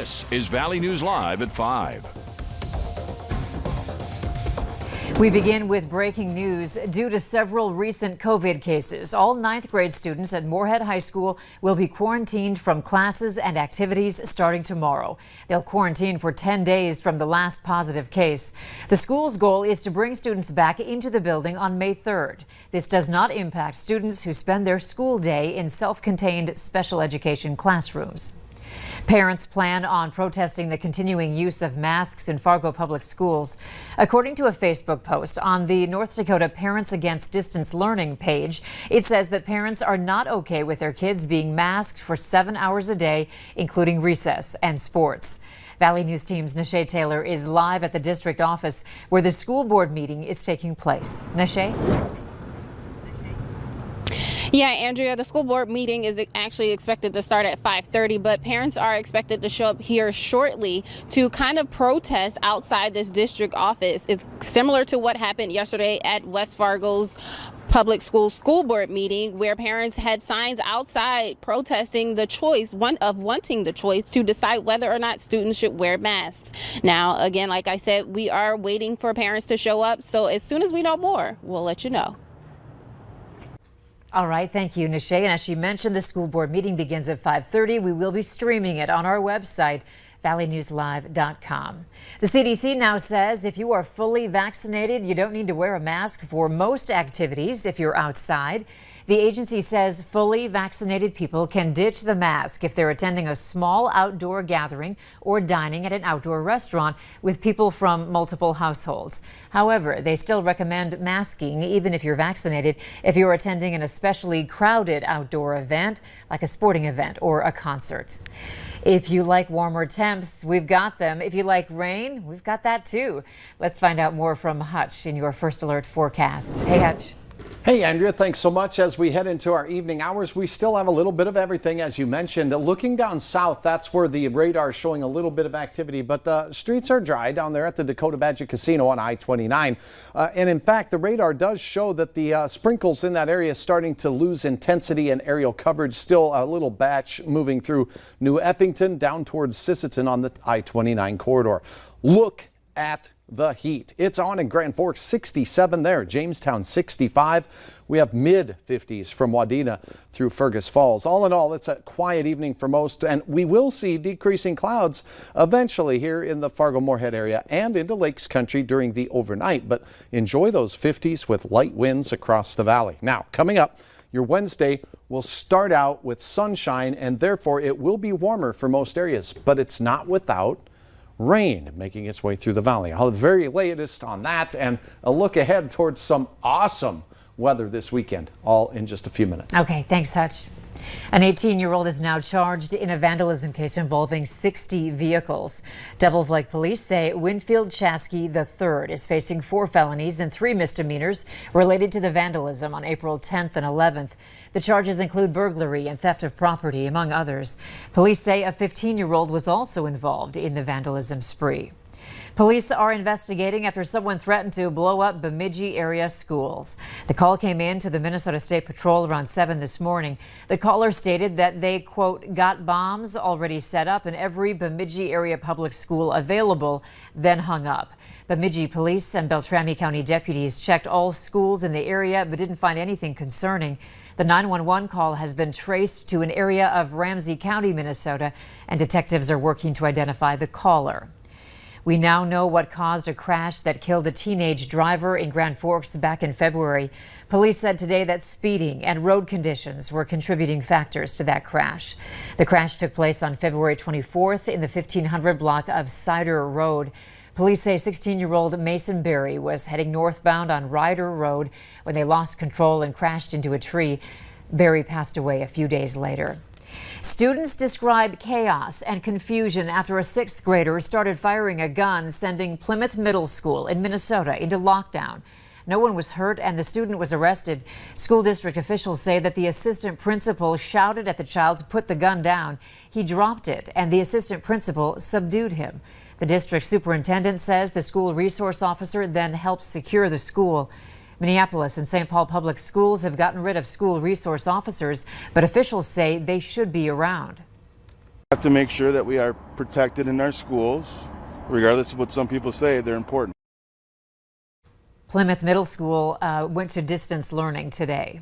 This is Valley News Live at 5. We begin with breaking news. Due to several recent COVID cases, all 9th grade students at Morehead High School will be quarantined from classes and activities starting tomorrow. They'll quarantine for 10 days from the last positive case. The school's goal is to bring students back into the building on May 3rd. This does not impact students who spend their school day in self-contained special education classrooms. Parents plan on protesting the continuing use of masks in Fargo public schools. According to a Facebook post on the North Dakota Parents Against Distance Learning page, it says that parents are not okay with their kids being masked for 7 hours a day, including recess and sports. Valley News Team's Nashay Taylor is live at the district office where the school board meeting is taking place. Nashay? Yeah, Andrea, the school board meeting is actually expected to start at 5:30, but parents are expected to show up here shortly to kind of protest outside this district office. It's similar to what happened yesterday at West Fargo's public school board meeting, where parents had signs outside protesting the choice, wanting the choice to decide whether or not students should wear masks. Now, again, like I said, we are waiting for parents to show up, so as soon as we know more, we'll let you know. All right, thank you, Nashay. And as she mentioned, the school board meeting begins at 5:30. We will be streaming it on our website, valleynewslive.com. The CDC now says if you are fully vaccinated, you don't need to wear a mask for most activities if you're outside. The agency says fully vaccinated people can ditch the mask if they're attending a small outdoor gathering or dining at an outdoor restaurant with people from multiple households. However, they still recommend masking even if you're vaccinated if you're attending an especially crowded outdoor event like a sporting event or a concert. If you like warmer temps, we've got them. If you like rain, we've got that too. Let's find out more from Hutch in your First Alert forecast. Hey, Hutch. Hey, Andrea, thanks so much. As we head into our evening hours, we still have a little bit of everything, as you mentioned. Looking down south, that's where the radar is showing a little bit of activity, but the streets are dry down there at the Dakota Badger Casino on I-29. And in fact, the radar does show that the sprinkles in that area is starting to lose intensity and aerial coverage. Still a little batch moving through New Effington down towards Sisseton on the I-29 corridor. Look at the heat. It's on in Grand Forks, 67 there. Jamestown, 65. We have mid-50s from Wadena through Fergus Falls. All in all, it's a quiet evening for most, and we will see decreasing clouds eventually here in the Fargo-Moorhead area and into Lakes Country during the overnight. But enjoy those 50s with light winds across the valley. Now, coming up, your Wednesday will start out with sunshine, and therefore it will be warmer for most areas, but it's not without rain making its way through the valley. I'll have the very latest on that and a look ahead towards some awesome weather this weekend, all in just a few minutes. Okay, thanks, Hutch. An 18-year-old is now charged in a vandalism case involving 60 vehicles. Devils Lake police say Winfield Chasky III is facing 4 felonies and 3 misdemeanors related to the vandalism on April 10th and 11th. The charges include burglary and theft of property, among others. Police say a 15-year-old was also involved in the vandalism spree. Police are investigating after someone threatened to blow up Bemidji area schools. The call came in to the Minnesota State Patrol around 7 this morning. The caller stated that they, quote, got bombs already set up in every Bemidji area public school available, then hung up. Bemidji police and Beltrami County deputies checked all schools in the area but didn't find anything concerning. The 911 call has been traced to an area of Ramsey County, Minnesota, and detectives are working to identify the caller. We now know what caused a crash that killed a teenage driver in Grand Forks back in February. Police said today that speeding and road conditions were contributing factors to that crash. The crash took place on February 24th in the 1500 block of Cider Road. Police say 16-year-old Mason Berry was heading northbound on Ryder Road when they lost control and crashed into a tree. Berry passed away a few days later. Students describe chaos and confusion after a 6th grader started firing a gun, sending Plymouth Middle School in Minnesota into lockdown. No one was hurt and the student was arrested. School district officials say that the assistant principal shouted at the child to put the gun down. He dropped it and the assistant principal subdued him. The district superintendent says the school resource officer then helped secure the school. Minneapolis and St. Paul public schools have gotten rid of school resource officers, but officials say they should be around. have to make sure that we are protected in our schools. Regardless of what some people say, they're important. Plymouth Middle School went to distance learning today.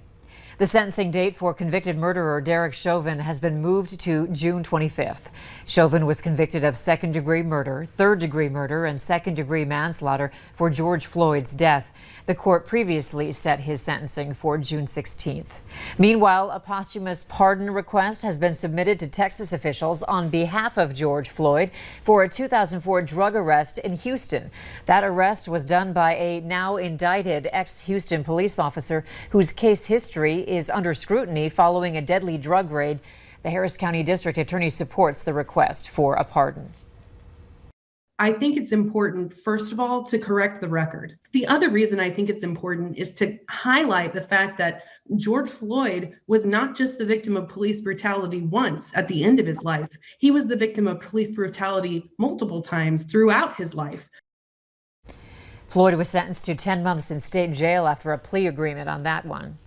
The sentencing date for convicted murderer Derek Chauvin has been moved to June 25th. Chauvin was convicted of second-degree murder, third-degree murder, and second-degree manslaughter for George Floyd's death. The court previously set his sentencing for June 16th. Meanwhile, a posthumous pardon request has been submitted to Texas officials on behalf of George Floyd for a 2004 drug arrest in Houston. That arrest was done by a now indicted ex-Houston police officer whose case history is under scrutiny following a deadly drug raid. The Harris County District Attorney supports the request for a pardon. I think it's important, first of all, to correct the record. The other reason I think it's important is to highlight the fact that George Floyd was not just the victim of police brutality once at the end of his life. He was the victim of police brutality multiple times throughout his life. Floyd was sentenced to 10 months in state jail after a plea agreement on that one.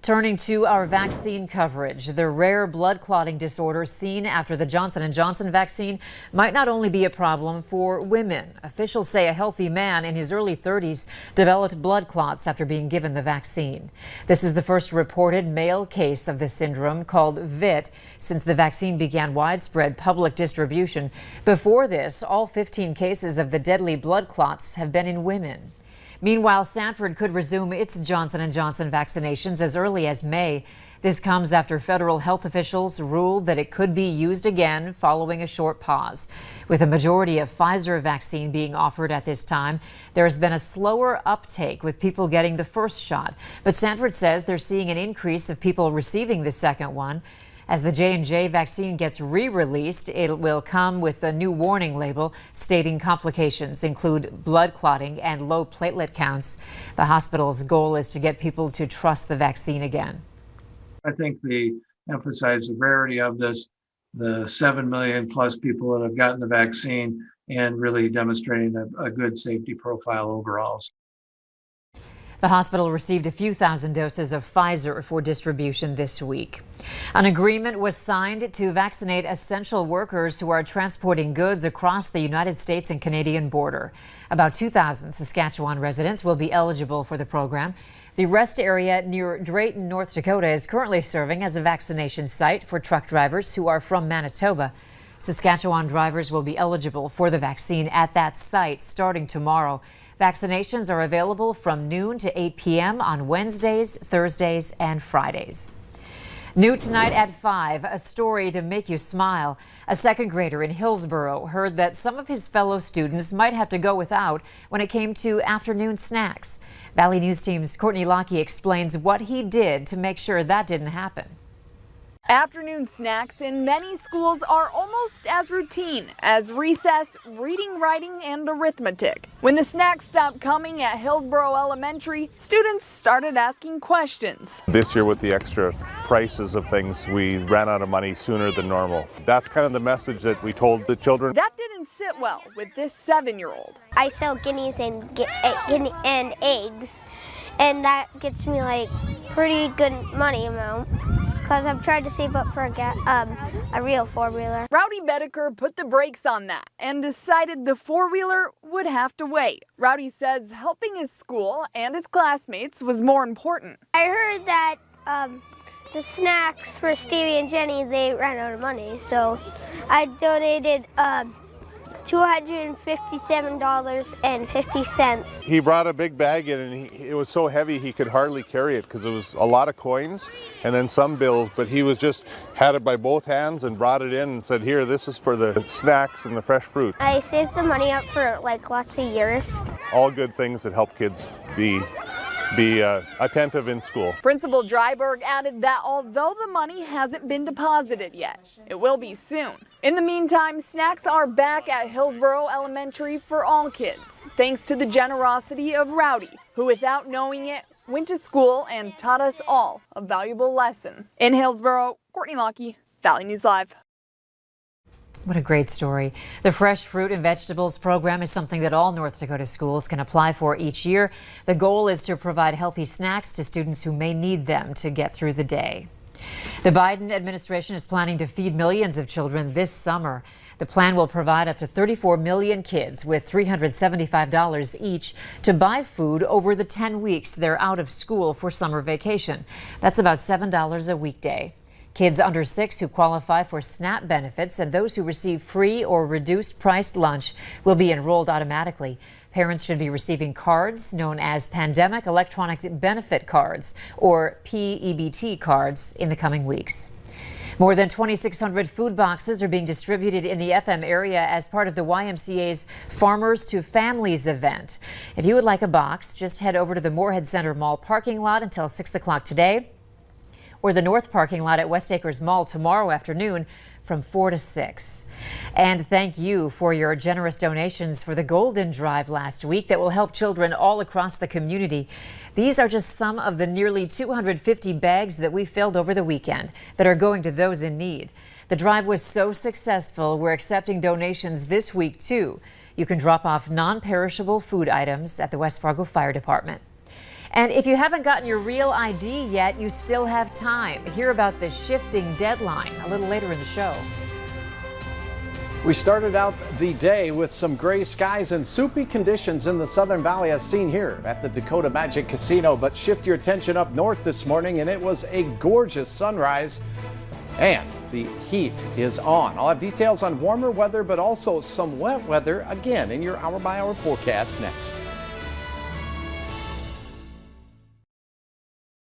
Turning to our vaccine coverage, the rare blood clotting disorder seen after the Johnson & Johnson vaccine might not only be a problem for women. Officials say a healthy man in his early 30s developed blood clots after being given the vaccine. This is the first reported male case of this syndrome, called VIT, since the vaccine began widespread public distribution. Before this, all 15 cases of the deadly blood clots have been in women. Meanwhile, Sanford could resume its Johnson & Johnson vaccinations as early as May. This comes after federal health officials ruled that it could be used again following a short pause. With a majority of Pfizer vaccine being offered at this time, there has been a slower uptake with people getting the first shot. But Sanford says they're seeing an increase of people receiving the second one. As the J&J vaccine gets re-released, it will come with a new warning label stating complications include blood clotting and low platelet counts. The hospital's goal is to get people to trust the vaccine again. I think they emphasize the rarity of this, the 7 million plus people that have gotten the vaccine, and really demonstrating a good safety profile overall. The hospital received a few thousand doses of Pfizer for distribution this week. An agreement was signed to vaccinate essential workers who are transporting goods across the United States and Canadian border. About 2,000 Saskatchewan residents will be eligible for the program. The rest area near Drayton, North Dakota is currently serving as a vaccination site for truck drivers who are from Manitoba. Saskatchewan drivers will be eligible for the vaccine at that site starting tomorrow. Vaccinations are available from noon to 8 p.m. on Wednesdays, Thursdays, and Fridays. New tonight at 5, a story to make you smile. A second grader in Hillsborough heard that some of his fellow students might have to go without when it came to afternoon snacks. Valley News Team's Courtney Lockey explains what he did to make sure that didn't happen. Afternoon snacks in many schools are almost as routine as recess, reading, writing, and arithmetic. When the snacks stopped coming at Hillsborough Elementary, students started asking questions. This year with the extra prices of things, we ran out of money sooner than normal. That's kind of the message that we told the children. That didn't sit well with this 7-year-old. I sell guineas and eggs, and that gets me like pretty good money amount, because I'm trying to save up for a real four-wheeler. Rowdy Bedecker put the brakes on that and decided the four-wheeler would have to wait. Rowdy says helping his school and his classmates was more important. I heard that the snacks for Stevie and Jenny, they ran out of money, so I donated $257.50. He brought a big bag in, and it was so heavy he could hardly carry it because it was a lot of coins and then some bills, but he was just had it by both hands and brought it in and said, here, this is for the snacks and the fresh fruit. I saved the money up for like lots of years. All good things that help kids be attentive in school. Principal Dryberg added that although the money hasn't been deposited yet, it will be soon. In the meantime, snacks are back at Hillsborough Elementary for all kids, thanks to the generosity of Rowdy, who without knowing it, went to school and taught us all a valuable lesson. In Hillsborough, Courtney Lockey, Valley News Live. What a great story. The Fresh Fruit and Vegetables program is something that all North Dakota schools can apply for each year. The goal is to provide healthy snacks to students who may need them to get through the day. The Biden administration is planning to feed millions of children this summer. The plan will provide up to 34 million kids with $375 each to buy food over the 10 weeks they're out of school for summer vacation. That's about $7 a weekday. Kids under 6 who qualify for SNAP benefits and those who receive free or reduced priced lunch will be enrolled automatically. Parents should be receiving cards known as Pandemic Electronic Benefit Cards, or PEBT cards, in the coming weeks. More than 2,600 food boxes are being distributed in the FM area as part of the YMCA's Farmers to Families event. If you would like a box, just head over to the Morehead Center Mall parking lot until 6 o'clock today, or the North parking lot at West Acres Mall tomorrow afternoon from 4 to 6. And thank you for your generous donations for the Golden Drive last week that will help children all across the community. These are just some of the nearly 250 bags that we filled over the weekend that are going to those in need. The drive was so successful, we're accepting donations this week too. You can drop off non-perishable food items at the West Fargo Fire Department. And if you haven't gotten your real ID yet, you still have time. Hear about the shifting deadline a little later in the show. We started out the day with some gray skies and soupy conditions in the Southern Valley as seen here at the Dakota Magic Casino. But shift your attention up north this morning and it was a gorgeous sunrise and the heat is on. I'll have details on warmer weather but also some wet weather again in your hour-by-hour forecast next.